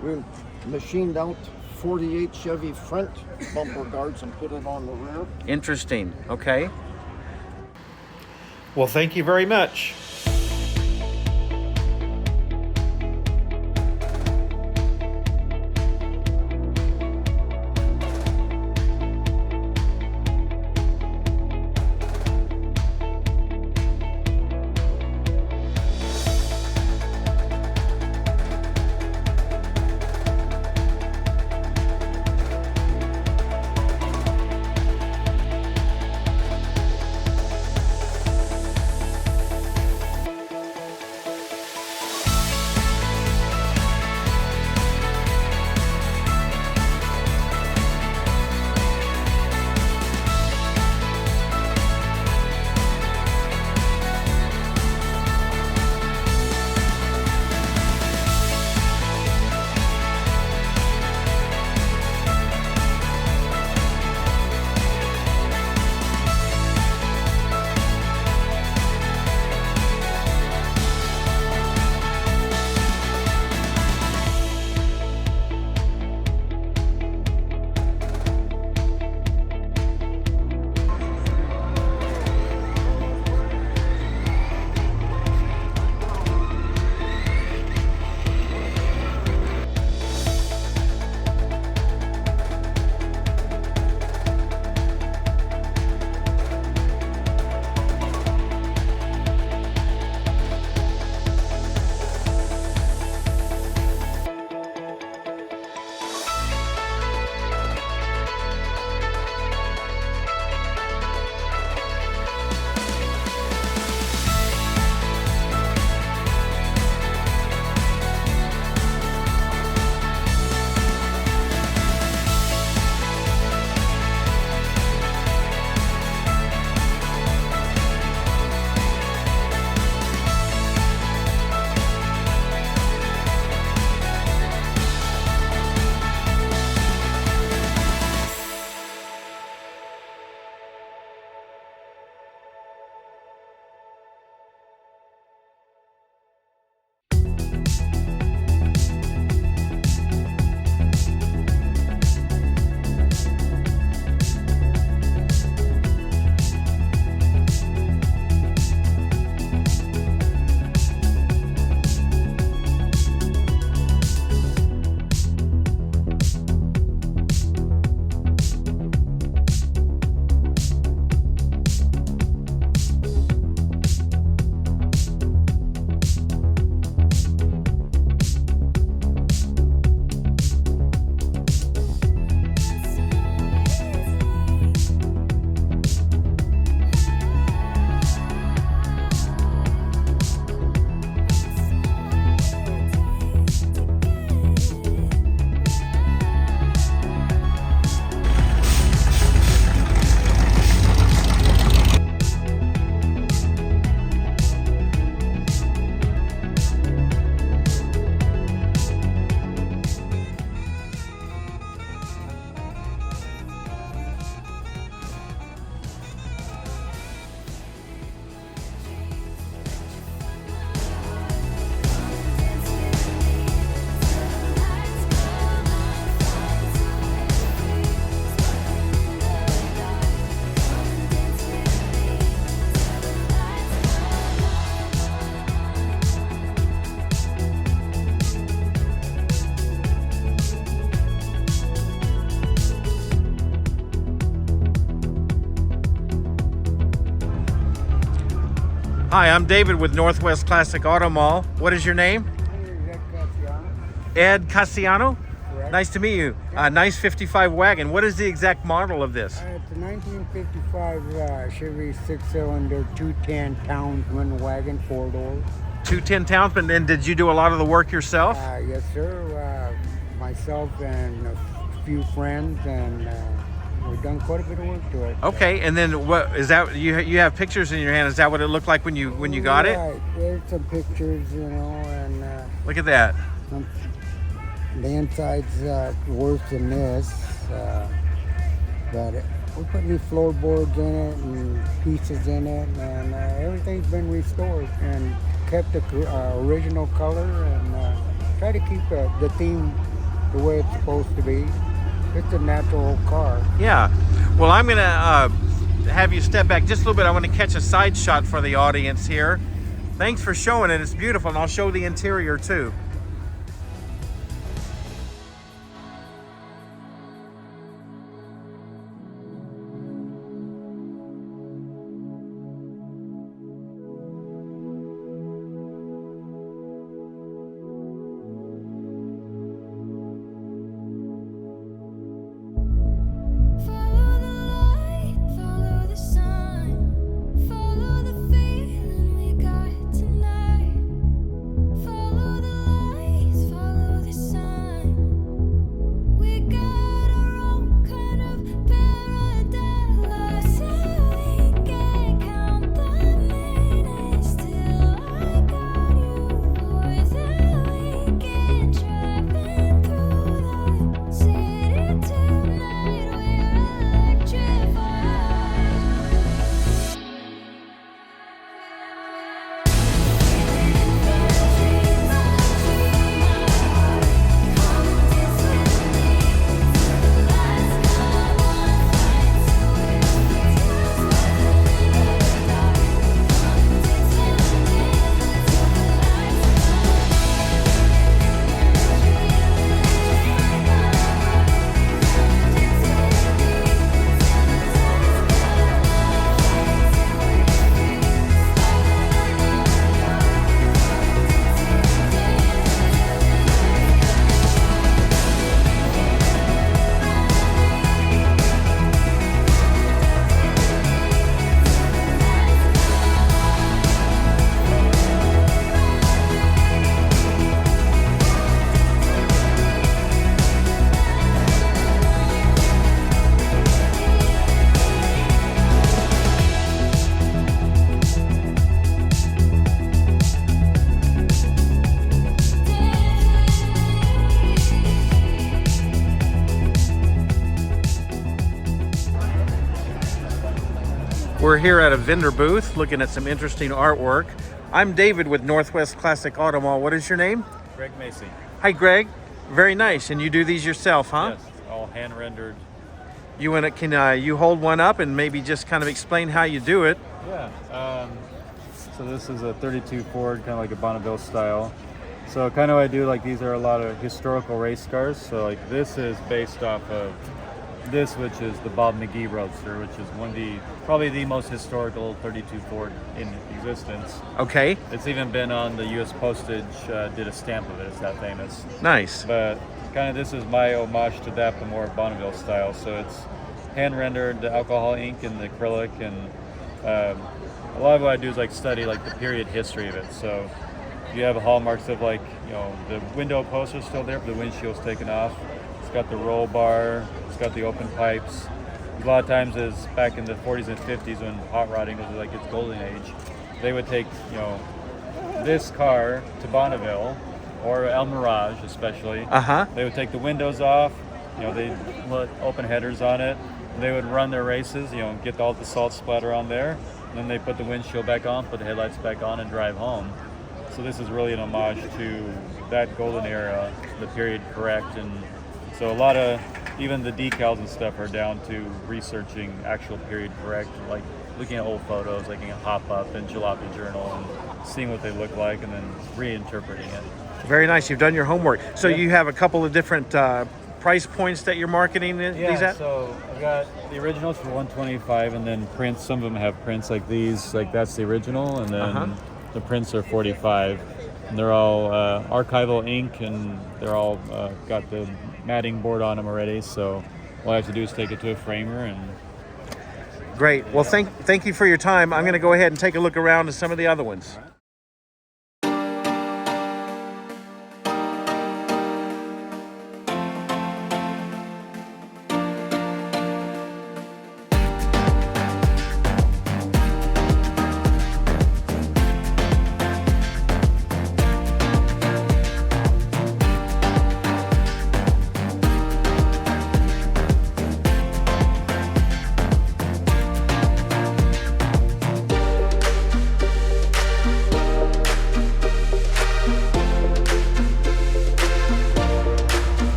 we machined out 48 Chevy front bumper guards and put it on the rear.
Interesting. Okay. Well, thank you very much. Hi, I'm David with Northwest Classic Auto Mall. What is your name? Ed Cassiano?
Correct.
Nice to meet you. Nice 55 wagon. What is the exact model of this?
It's a 1955 Chevy 6-cylinder 210 Townsman wagon, 4-door.
210 Townsman. And did you do a lot of the work yourself?
Yes, sir. Myself and a few friends, and we've done quite a bit of work to it.
Okay, and then what is that? You have pictures in your hand. Is that what it looked like when you got it?
Right. There's some pictures, you know, and
Look at that.
The inside's worse than this, but we put new floorboards in it and pieces in it, and everything's been restored and kept the original color, and try to keep the theme the way it's supposed to be. It's a natural car.
Yeah. Well, I'm going to have you step back just a little bit. I want to catch a side shot for the audience here. Thanks for showing it. It's beautiful, and I'll show the interior too. We're here at a vendor booth looking at some interesting artwork. I'm David with Northwest Classic Auto Mall. What is your name?
Greg Macy.
Hi, Greg. Very nice. And you do these yourself, huh?
Yes, all hand rendered.
Can you hold one up and maybe just kind of explain how you do it?
Yeah. So this is a 32 Ford, kind of like a Bonneville style. So kind of what I do, like these are a lot of historical race cars. So like this is based off of this, which is the Bob McGee Roadster, which is probably the most historical 32 Ford in existence.
Okay.
It's even been on the U.S. postage, did a stamp of it. It's that famous.
Nice.
But kind of this is my homage to that, but more Bonneville style. So it's hand rendered, the alcohol ink and the acrylic, and a lot of what I do is like study like the period history of it. So you have hallmarks of like, you know, the window posts are still there, but the windshield's taken off. It's got the roll bar. It's got the open pipes. A lot of times is back in the 40s and 50s when hot rodding was like its golden age, they would take, you know, this car to Bonneville or El Mirage especially. They would take the windows off, you know, they'd put open headers on it. They would run their races, you know, get all the salt splatter on there. And then they put the windshield back on, put the headlights back on, and drive home. So this is really an homage to that golden era, the period correct. And so a lot of, even the decals and stuff are down to researching actual period correct, like looking at old photos, looking at Hop Up and Jalopy Journal and seeing what they look like and then reinterpreting it.
Very nice. You've done your homework. So you have a couple of different price points that you're marketing these at?
So I've got the originals for $125, and then prints. Some of them have prints like these, like that's the original, and then the prints are $45. And they're all archival ink, and they're all got the matting board on them already. So all I have to do is take it to a framer and.
Great. Well, thank you for your time. I'm going to go ahead and take a look around at some of the other ones.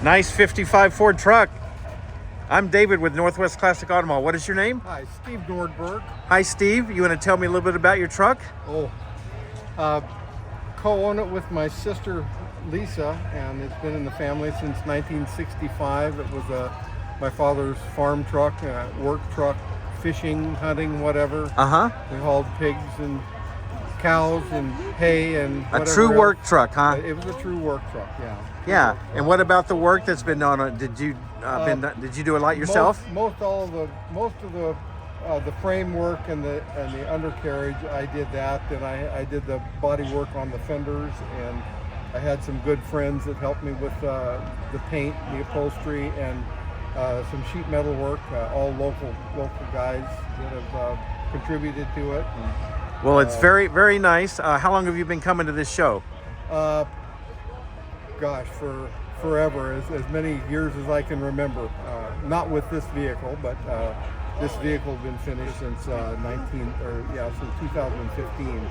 Nice 55 Ford truck. I'm David with Northwest Classic Automall. What is your name?
Hi, Steve Nordberg.
Hi, Steve. You want to tell me a little bit about your truck?
Co-own it with my sister Lisa, and it's been in the family since 1965. It was my father's farm truck, work truck, fishing, hunting, whatever. We hauled pigs and cows and hay and whatever.
A true work truck, huh?
It was a true work truck, yeah.
Yeah. And what about the work that's been done on it? Did you do a lot yourself?
Most of the framework and the undercarriage, I did that. Then I did the body work on the fenders, and I had some good friends that helped me with the paint, the upholstery, and some sheet metal work. All local guys that have contributed to it.
Well, it's very, very nice. How long have you been coming to this show?
Gosh, for forever, as many years as I can remember. Not with this vehicle, but this vehicle has been finished since 2015.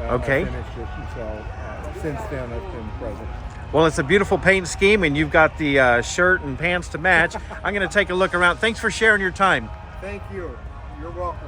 Okay.
I finished it, and so since then it's been present.
Well, it's a beautiful paint scheme, and you've got the shirt and pants to match. I'm going to take a look around. Thanks for sharing your time.
Thank you. You're welcome.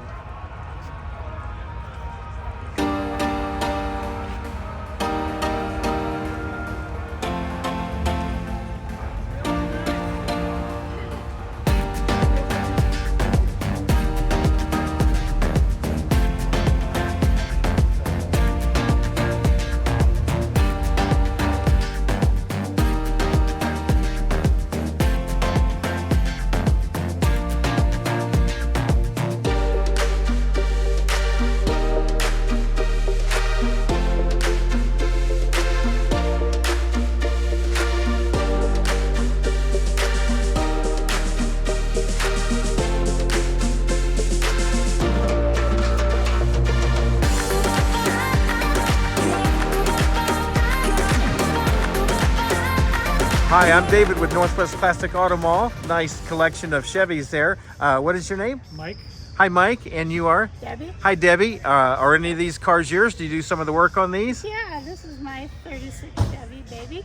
Hi, I'm David with Northwest Classic Automall. Nice collection of Chevys there. What is your name?
Mike.
Hi, Mike. And you are?
Debbie.
Hi, Debbie. Are any of these cars yours? Do you do some of the work on these?
Yeah, this is my 36 Chevy baby.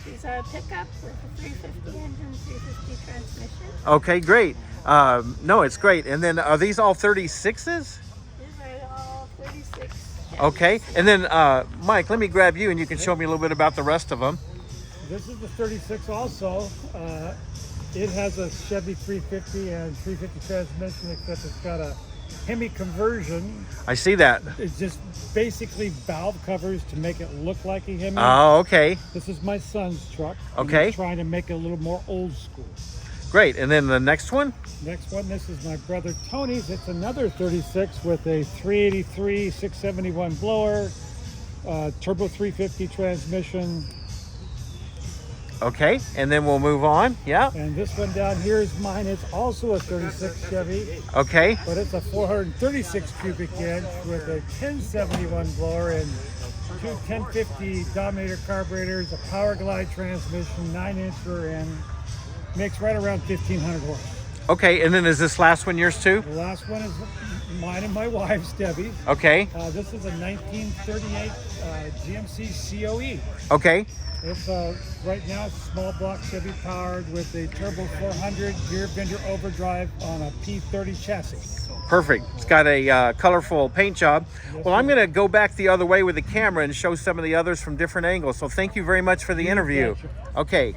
These are a pickup with a 350 engine, 350 transmission.
Okay, great. No, it's great. And then are these all 36s?
These are all 36 Chevys.
Okay. And then, Mike, let me grab you and you can show me a little bit about the rest of them.
This is the 36 also. It has a Chevy 350 and 350 transmission, except it's got a Hemi conversion.
I see that.
It's just basically valve covers to make it look like a Hemi.
Oh, okay.
This is my son's truck.
Okay.
He's trying to make it a little more old school.
Great. And then the next one?
Next one, this is my brother Tony's. It's another 36 with a 383 671 blower, turbo 350 transmission.
Okay, and then we'll move on. Yeah.
And this one down here is mine. It's also a 36 Chevy.
Okay.
But it's a 436 cubic inch with a 1071 blower and two 1050 Dominator carburetors, a Power Glide transmission, 9-incher, and makes right around 1,500 horse.
Okay, and then is this last one yours too?
The last one is
mine and my wife's, Debbie.
Okay.
This is a 1938 GMC COE.
Okay.
It's right now small block Chevy powered with a turbo 400 gear bender overdrive on a P30 chassis.
Perfect. It's got a colorful paint job. Well, I'm going to go back the other way with the camera and show some of the others from different angles. So thank you very much for the interview. Okay.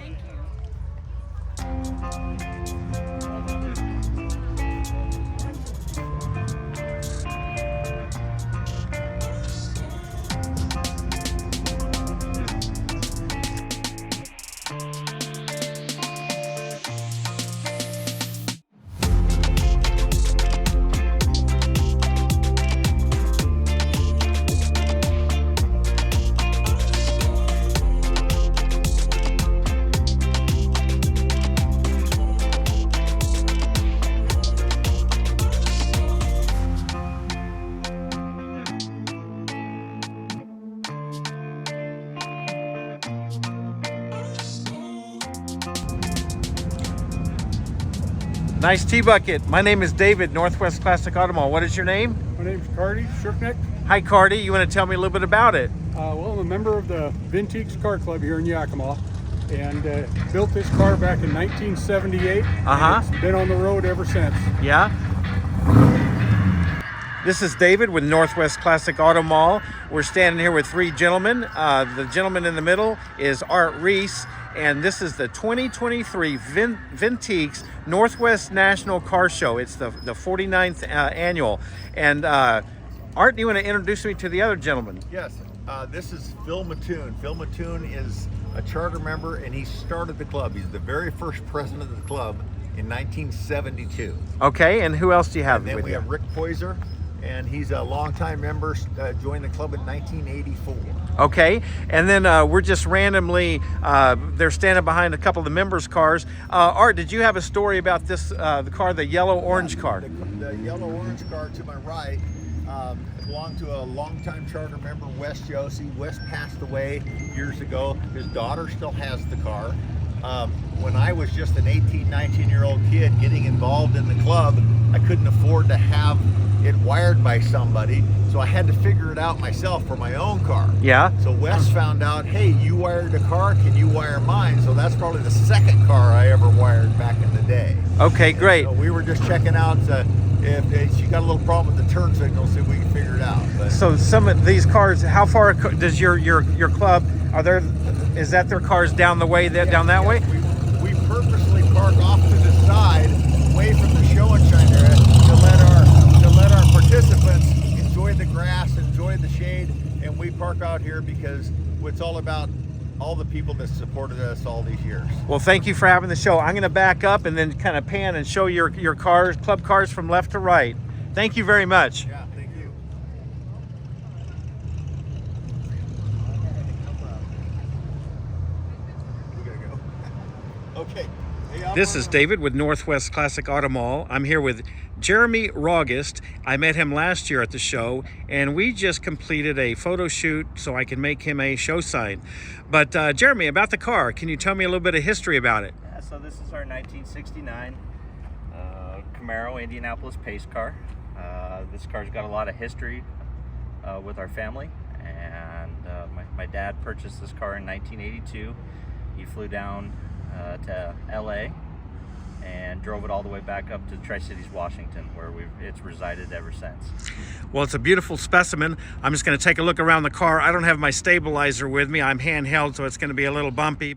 Nice tea bucket. My name is David, Northwest Classic Auto Mall. What is your name?
My name's Cardi Shirkneck.
Hi, Cardi. You want to tell me a little bit about it?
Well, I'm a member of the Vintiques Car Club here in Yakima, and built this car back in 1978. And it's been on the road ever since.
Yeah. This is David with Northwest Classic Auto Mall. We're standing here with three gentlemen. The gentleman in the middle is Art Reese, and this is the 2023 Vintiques Northwest National Car Show. It's the 49th annual. And Art, do you want to introduce me to the other gentleman?
Yes, this is Phil Mattoon. Phil Mattoon is a charter member, and he started the club. He's the very first president of the club in 1972.
Okay, and who else do you have
and then
with
we
you?
have Rick Poyser, and he's a longtime member, joined the club in 1984.
Okay, and then we're just randomly, they're standing behind a couple of the members' cars. Art, did you have a story about this, the car, the yellow-orange car?
The yellow-orange car to my right belonged to a longtime charter member, Wes Josie. Wes passed away years ago. His daughter still has the car. When I was just an 18, 19-year-old kid getting involved in the club, I couldn't afford to have it wired by somebody, so I had to figure it out myself for my own car.
Yeah.
So Wes found out, hey, you wired a car, can you wire mine? So that's probably the second car I ever wired back in the day.
Okay, great.
So we were just checking out if she got a little problem with the turn signal, see if we can figure it out. But
So some of these cars, how far does your club, is that their cars down the way, down that way?
we purposely park off to the side, away from the show and shine area, to let our participants enjoy the grass, enjoy the shade, and we park out here because it's all about all the people that supported us all these years.
Well, thank you for having the show. I'm going to back up and then kind of pan and show your cars, club cars from left to right. Thank you very much.
Yeah, thank you. We gotta go. Okay.
This is David with Northwest Classic Auto Mall. I'm here with Jeremy Raugust. I met him last year at the show, and we just completed a photo shoot so I can make him a show sign. But Jeremy, about the car, can you tell me a little bit of history about it?
Yeah, so this is our 1969 Camaro Indianapolis pace car. This car's got a lot of history with our family, and my dad purchased this car in 1982. He flew down to LA and drove it all the way back up to Tri-Cities, Washington, where it's resided ever since.
Well, it's a beautiful specimen. I'm just going to take a look around the car. I don't have my stabilizer with me. I'm handheld, so it's going to be a little bumpy.